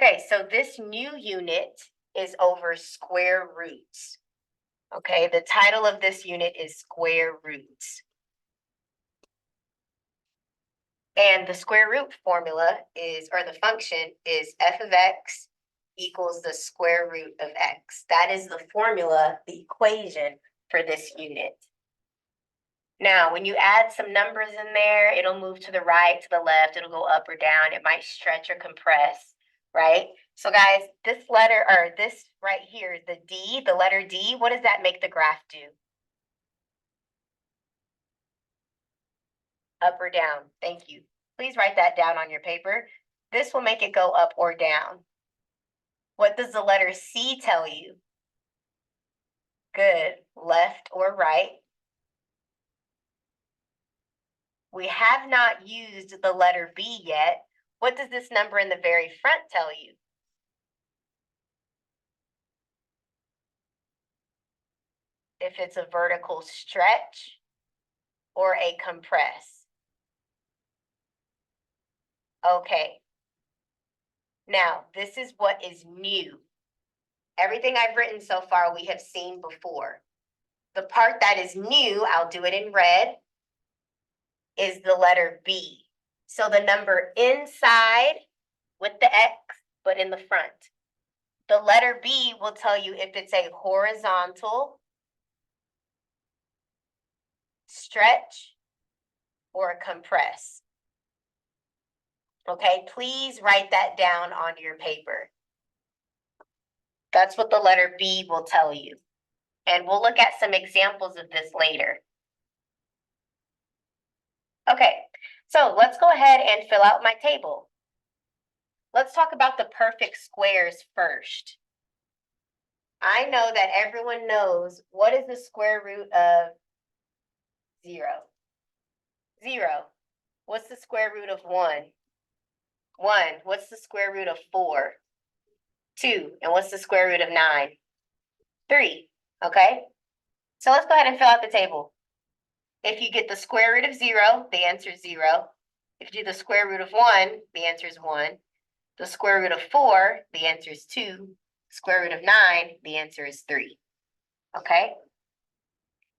Okay, so this new unit is over square roots. Okay, the title of this unit is square roots. And the square root formula is, or the function is f of x equals the square root of x. That is the formula, the equation for this unit. Now, when you add some numbers in there, it'll move to the right, to the left, it'll go up or down, it might stretch or compress, right? So guys, this letter, or this right here, the D, the letter D, what does that make the graph do? Up or down? Thank you. Please write that down on your paper. This will make it go up or down. What does the letter C tell you? Good. Left or right? We have not used the letter B yet. What does this number in the very front tell you? If it's a vertical stretch or a compress. Okay. Now, this is what is new. Everything I've written so far, we have seen before. The part that is new, I'll do it in red, is the letter B. So the number inside with the X, but in the front. The letter B will tell you if it's a horizontal stretch or a compress. Okay, please write that down on your paper. That's what the letter B will tell you. And we'll look at some examples of this later. Okay, so let's go ahead and fill out my table. Let's talk about the perfect squares first. I know that everyone knows what is the square root of 0? 0. What's the square root of 1? 1. What's the square root of 4? 2. And what's the square root of 9? 3. Okay? So let's go ahead and fill out the table. If you get the square root of 0, the answer is 0. If you do the square root of 1, the answer is 1. The square root of 4, the answer is 2. Square root of 9, the answer is 3. Okay?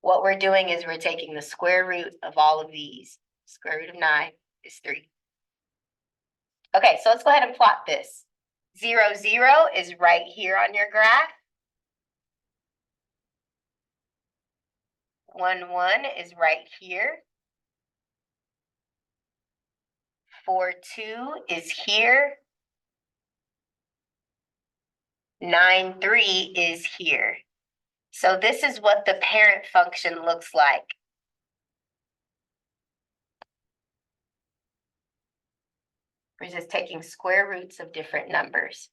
What we're doing is we're taking the square root of all of these. Square root of 9 is 3. Okay, so let's go ahead and plot this. 0, 0 is right here on your graph. 1, 1 is right here. 4, 2 is here. 9, 3 is here. So this is what the parent function looks like. We're just taking square roots of different numbers.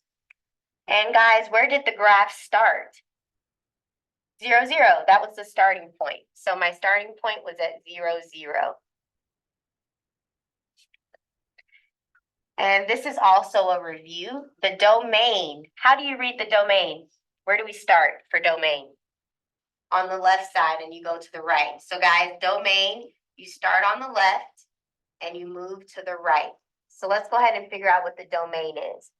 And guys, where did the graph start? 0, 0, that was the starting point. So my starting point was at 0, 0. And this is also a review. The domain, how do you read the domain? Where do we start for domain? On the left side and you go to the right. So guys, domain, you start on the left and you move to the right. So let's go ahead and figure out what the domain is.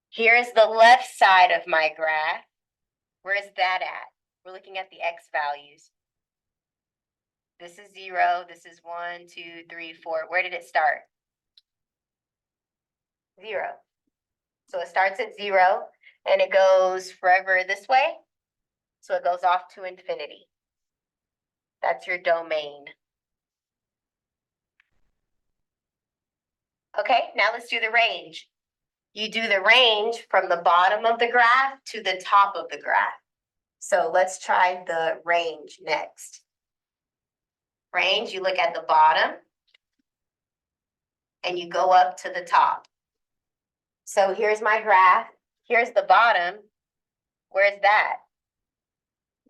Here's the left side of my graph. Where is that at? We're looking at the x values. This is 0, this is 1, 2, 3, 4. Where did it start? 0. So it starts at 0 and it goes forever this way. So it goes off to infinity. That's your domain. Okay, now let's do the range. You do the range from the bottom of the graph to the top of the graph. So let's try the range next. Range, you look at the bottom and you go up to the top. So here's my graph. Here's the bottom. Where's that?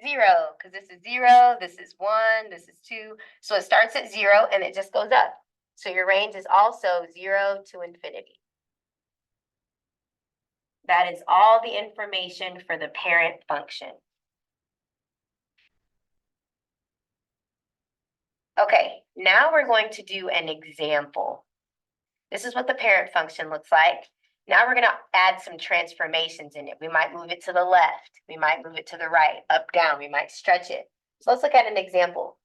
0, because this is 0, this is 1, this is 2. So it starts at 0 and it just goes up. So your range is also 0 to infinity. That is all the information for the parent function. Okay, now we're going to do an example. This is what the parent function looks like. Now we're gonna add some transformations in it. We might move it to the left. We might move it to the right, up, down. We might stretch it. So let's look at an example.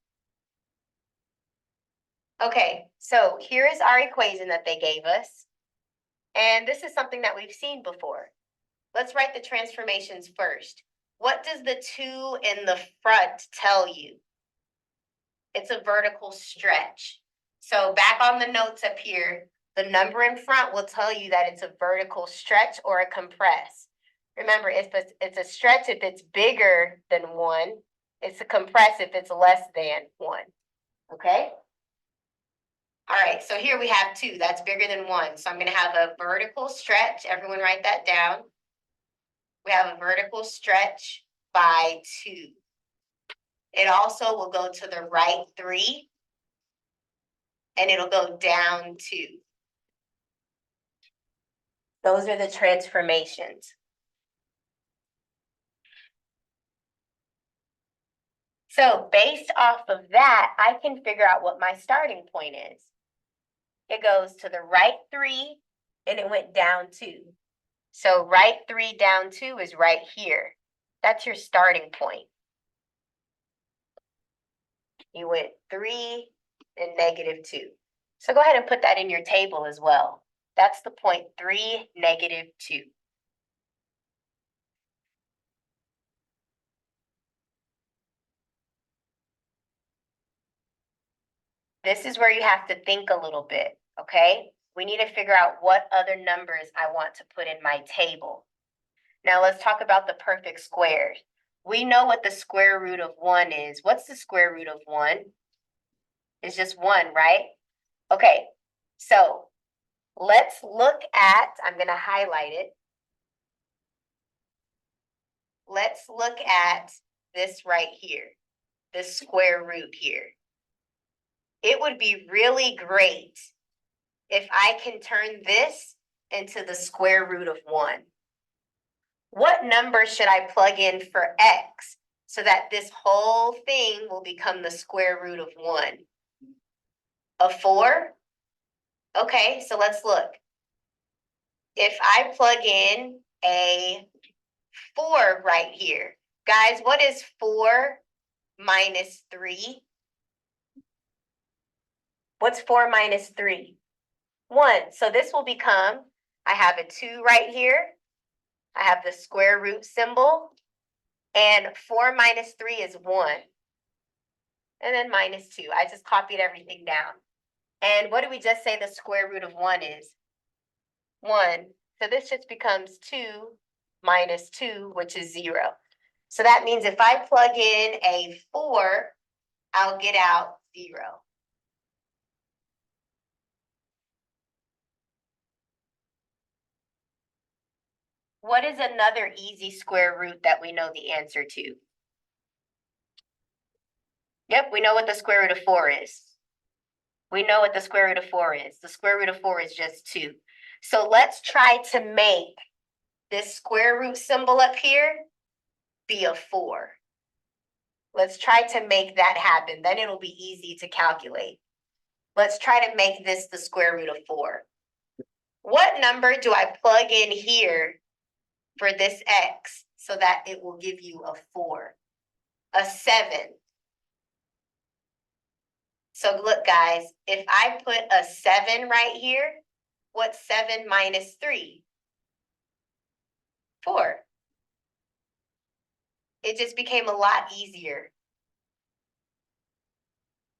Okay, so here is our equation that they gave us. And this is something that we've seen before. Let's write the transformations first. What does the 2 in the front tell you? It's a vertical stretch. So back on the notes up here, the number in front will tell you that it's a vertical stretch or a compress. Remember, if it's a stretch if it's bigger than 1, it's a compress if it's less than 1, okay? All right, so here we have 2, that's bigger than 1. So I'm gonna have a vertical stretch, everyone write that down. We have a vertical stretch by 2. It also will go to the right 3, and it'll go down 2. Those are the transformations. So based off of that, I can figure out what my starting point is. It goes to the right 3, and it went down 2. So right 3 down 2 is right here. That's your starting point. You went 3 and -2. So go ahead and put that in your table as well. That's the point 3, -2. This is where you have to think a little bit, okay? We need to figure out what other numbers I want to put in my table. Now let's talk about the perfect squares. We know what the square root of 1 is. What's the square root of 1? It's just 1, right? Okay, so let's look at, I'm going to highlight it. Let's look at this right here, this square root here. It would be really great if I can turn this into the square root of 1. What number should I plug in for x so that this whole thing will become the square root of 1? A 4? Okay, so let's look. If I plug in a 4 right here, guys, what is 4 minus 3? What's 4 minus 3? 1. So this will become, I have a 2 right here. I have the square root symbol. And 4 minus 3 is 1. And then minus 2. I just copied everything down. And what did we just say the square root of 1 is? 1. So this just becomes 2 minus 2, which is 0. So that means if I plug in a 4, I'll get out 0. What is another easy square root that we know the answer to? Yep, we know what the square root of 4 is. We know what the square root of 4 is. The square root of 4 is just 2. So let's try to make this square root symbol up here be a 4. Let's try to make that happen. Then it'll be easy to calculate. Let's try to make this the square root of 4. What number do I plug in here for this x so that it will give you a 4? A 7. So look, guys, if I put a 7 right here, what's 7 minus 3? 4. It just became a lot easier.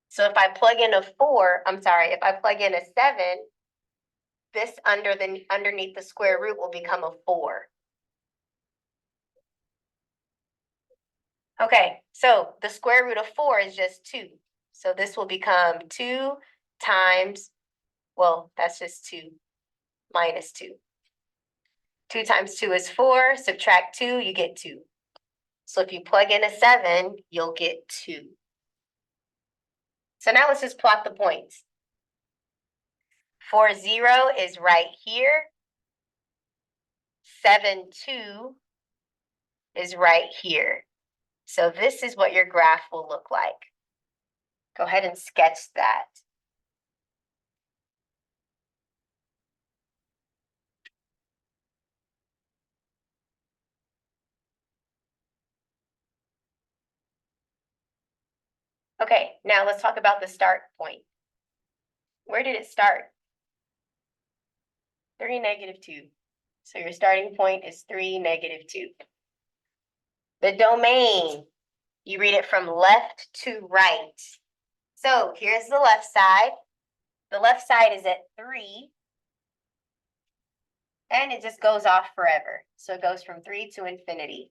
So if I plug in a 4, if I plug in a 7, this underneath the square root will become a 4. Okay, so the square root of 4 is just 2. So this will become 2 times, well, that's just 2 minus 2. 2 times 2 is 4. Subtract 2, you get 2. So if you plug in a 7, you'll get 2. So now let's just plot the points. 4, 0 is right here. 7, 2 is right here. So this is what your graph will look like. Go ahead and sketch that. Okay, now let's talk about the start point. Where did it start? 3, -2. So your starting point is 3, -2. The domain, you read it from left to right. So here's the left side. The left side is at 3. And it just goes off forever. So it goes from 3 to infinity.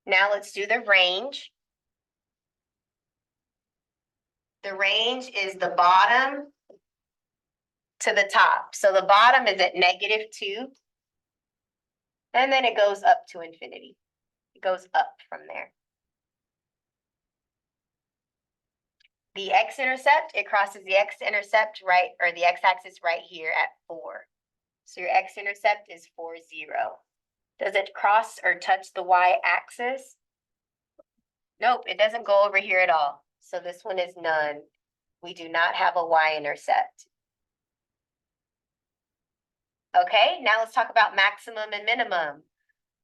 Now let's do the range. The range is the bottom to the top. So the bottom is at -2. And then it goes up to infinity. It goes up from there. The x-intercept, it crosses the x-intercept right, or the x-axis right here at 4. So your x-intercept is 4, 0. Does it cross or touch the y-axis? Nope, it doesn't go over here at all. So this one is none. We do not have a y-intercept. Okay, now let's talk about maximum and minimum.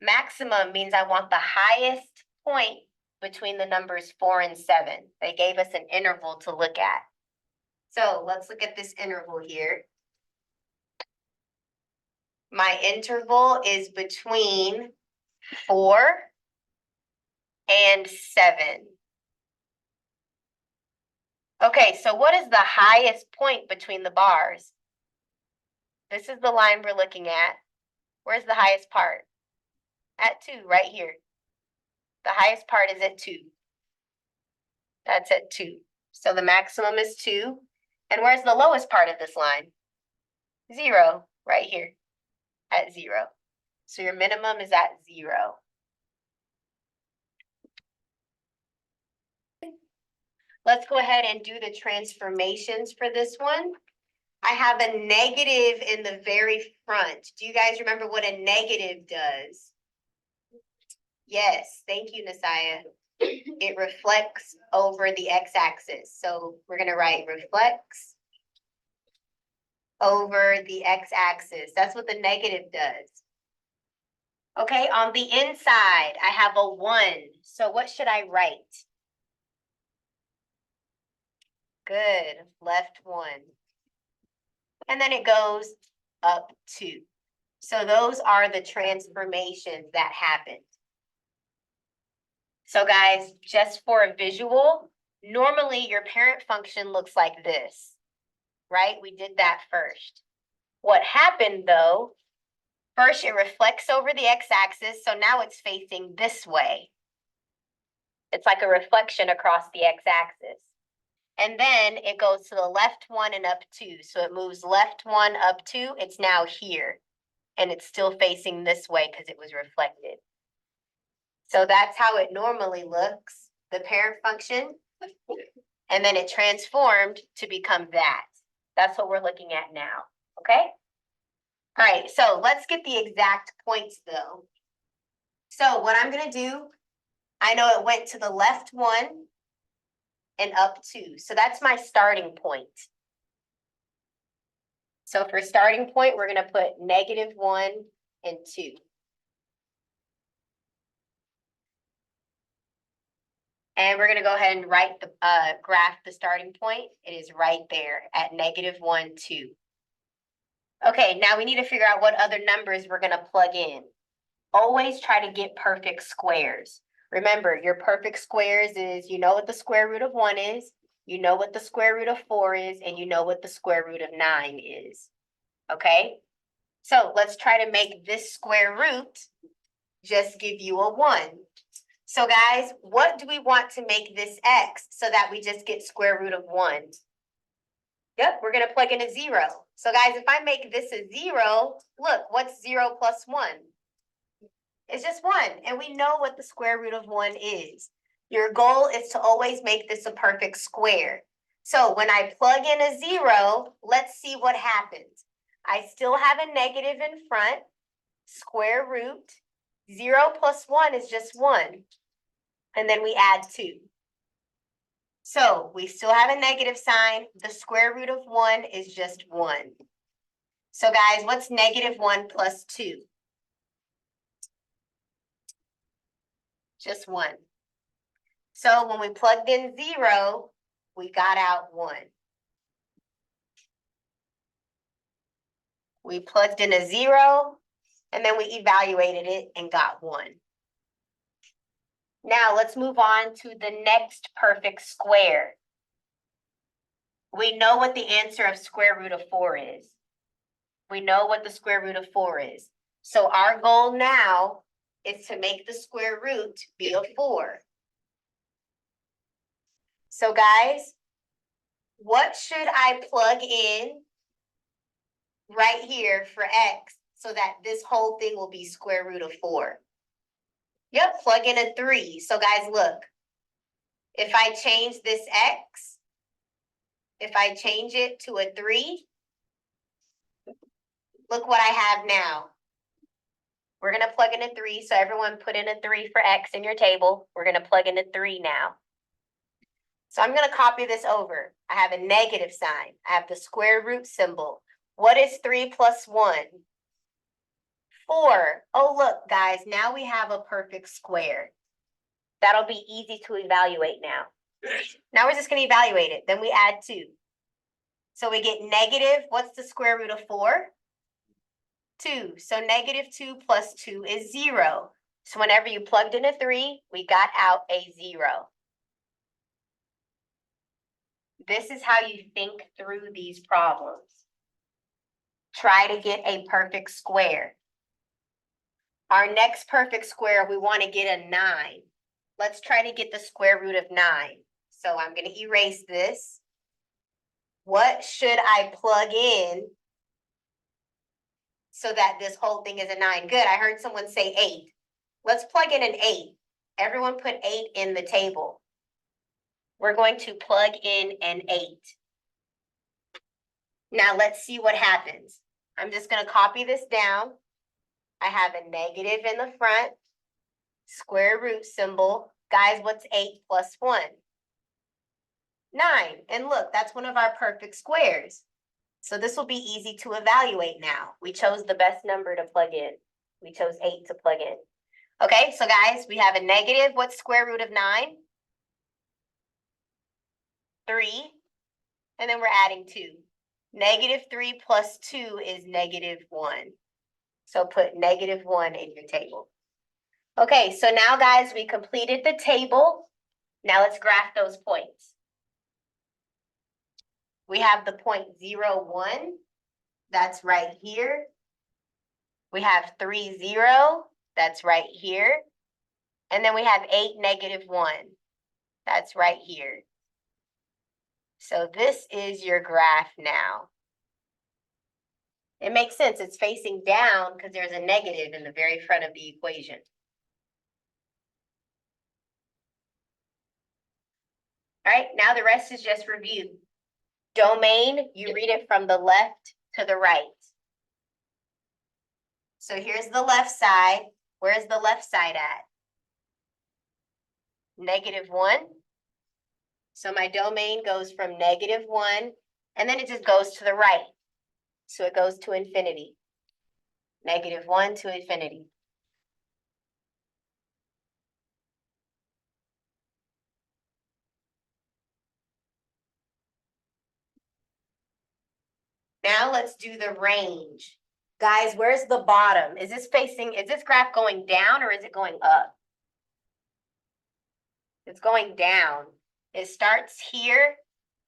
Maximum means I want the highest point between the numbers 4 and 7. They gave us an interval to look at. So let's look at this interval here. My interval is between 4 and 7. Okay, so what is the highest point between the bars? This is the line we're looking at. Where's the highest part? At 2, right here. The highest part is at 2. That's at 2. So the maximum is 2. And where's the lowest part of this line? 0, right here, at 0. So your minimum is at 0. Let's go ahead and do the transformations for this one. I have a negative in the very front. Do you guys remember what a negative does? Yes, thank you, Nasaya. It reflects over the x-axis. So we're going to write reflects over the x-axis. That's what the negative does. Okay, on the inside, I have a 1. So what should I write? Good, left 1. And then it goes up 2. So those are the transformations that happened. So guys, just for a visual, normally your parent function looks like this, right? We did that first. What happened though, first it reflects over the x-axis, so now it's facing this way. It's like a reflection across the x-axis. And then it goes to the left 1 and up 2. So it moves left 1 up 2, it's now here. And it's still facing this way because it was reflected. So that's how it normally looks, the parent function. And then it transformed to become that. That's what we're looking at now, okay? All right, so let's get the exact points though. So what I'm gonna do, I know it went to the left 1 and up 2. So that's my starting point. So for starting point, we're gonna put -1 and 2. And we're gonna go ahead and write the graph the starting point. It is right there at -1, 2. Okay, now we need to figure out what other numbers we're gonna plug in. Always try to get perfect squares. Remember, your perfect squares is, you know what the square root of 1 is, you know what the square root of 4 is, and you know what the square root of 9 is. Okay? So let's try to make this square root just give you a 1. So guys, what do we want to make this x so that we just get square root of 1? Yep, we're going to plug in a 0. So guys, if I make this a 0, look, what's 0 plus 1? It's just 1, and we know what the square root of 1 is. Your goal is to always make this a perfect square. So when I plug in a 0, let's see what happens. I still have a negative in front, square root. 0 plus 1 is just 1. And then we add 2. So we still have a negative sign. The square root of 1 is just 1. So guys, what's -1 plus 2? just 1. So when we plugged in 0, we got out 1. We plugged in a 0, and then we evaluated it and got 1. Now let's move on to the next perfect square. We know what the answer of square root of 4 is. We know what the square root of 4 is. So our goal now is to make the square root be a 4. So guys, what should I plug in right here for x so that this whole thing will be square root of 4? Yep, plug in a 3. So guys, look, if I change this x, if I change it to a 3, look what I have now. We're going to plug in a 3. So everyone put in a 3 for x in your table. We're going to plug in a 3 now. So I'm going to copy this over. I have a negative sign. I have the square root symbol. What is 3 plus 1? 4. Oh, look, guys, now we have a perfect square. That'll be easy to evaluate now. Now we're just going to evaluate it. Then we add 2. So we get negative, what's the square root of 4? 2. So negative 2 plus 2 is 0. So whenever you plugged in a 3, we got out a 0. This is how you think through these problems. Try to get a perfect square. Our next perfect square, we want to get a 9. Let's try to get the square root of 9. So I'm going to erase this. What should I plug in so that this whole thing is a 9? Good, I heard someone say 8. Let's plug in an 8. Everyone put 8 in the table. We're going to plug in an 8. Now let's see what happens. I'm just going to copy this down. I have a negative in the front, square root symbol. Guys, what's 8 plus 1? 9. And look, that's one of our perfect squares. So this will be easy to evaluate now. We chose the best number to plug in. We chose 8 to plug in. Okay, so guys, we have a negative. What's square root of 9? 3. And then we're adding 2. Negative 3 plus 2 is negative 1. So put negative 1 in your table. Okay, so now guys, we completed the table. Now let's graph those points. We have the point 0, 1. That's right here. We have 3, 0. That's right here. And then we have 8, negative 1. That's right here. So this is your graph now. It makes sense. It's facing down because there's a negative in the very front of the equation. All right, now the rest is just review. Domain, you read it from the left to the right. So here's the left side. Where's the left side at? Negative 1. So my domain goes from negative 1, and then it just goes to the right. So it goes to infinity. Negative 1 to infinity. Now let's do the range. Guys, where's the bottom? Is this graph going down or is it going up? It's going down. It starts here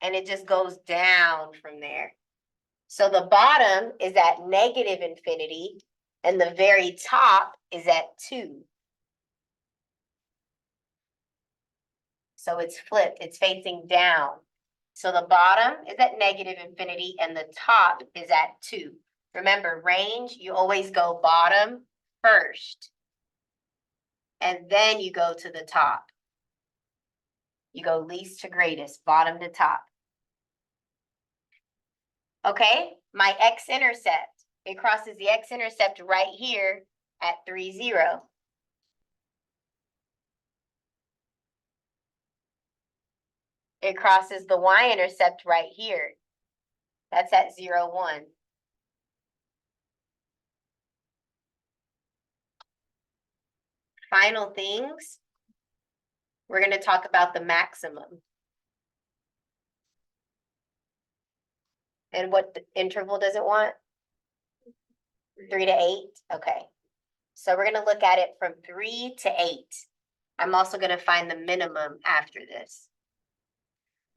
and it just goes down from there. So the bottom is at negative infinity and the very top is at 2. So it's flipped, it's facing down. So the bottom is at negative infinity and the top is at 2. Remember, range, you always go bottom first. And then you go to the top. You go least to greatest, bottom to top. Okay, my x-intercept. It crosses the x-intercept right here at 3, 0. It crosses the y-intercept right here. That's at 0, 1. Final things. we're gonna talk about the maximum. And what the interval does it want? 3 to 8, okay. So we're gonna look at it from 3 to 8. I'm also gonna find the minimum after this.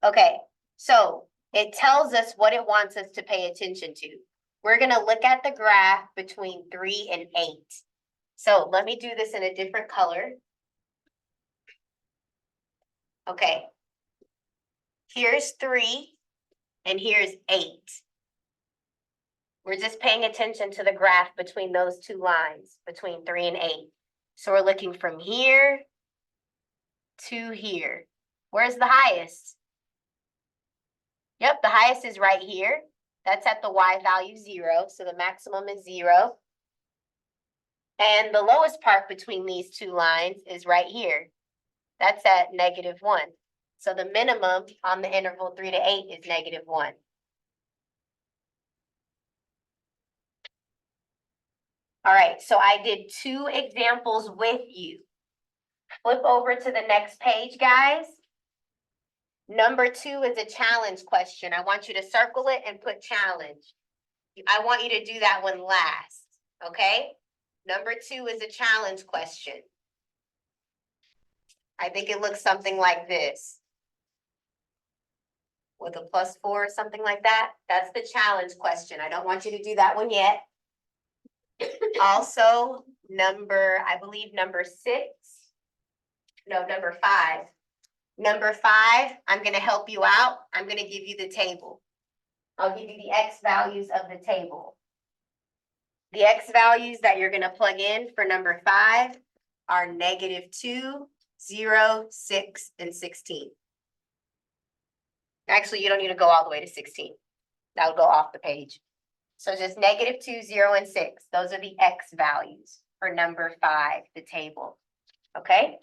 Okay, so it tells us what it wants us to pay attention to. We're gonna look at the graph between 3 and 8. So let me do this in a different color. Okay. Here's 3 and here's 8. We're just paying attention to the graph between those two lines, between 3 and 8. So we're looking from here to here. Where's the highest? Yep, the highest is right here. That's at the y value 0, so the maximum is 0. And the lowest part between these two lines is right here. That's at -1. So the minimum on the interval 3 to 8 is -1. All right, so I did 2 examples with you. Flip over to the next page, guys. Number 2 is a challenge question. I want you to circle it and put challenge. I want you to do that one last, okay? Number 2 is a challenge question. I think it looks something like this. With a +4 or something like that. That's the challenge question. I don't want you to do that one yet. Also, I believe number 6. No, number 5. Number 5, I'm gonna help you out. I'm gonna give you the table. I'll give you the X values of the table. The X values that you're gonna plug in for number 5 are -2, 0, 6, and 16. Actually, you don't need to go all the way to 16. That would go off the page. So just -2, 0, and 6. Those are the X values for number 5, the table. Okay?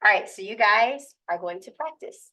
All right, so you guys are going to practice.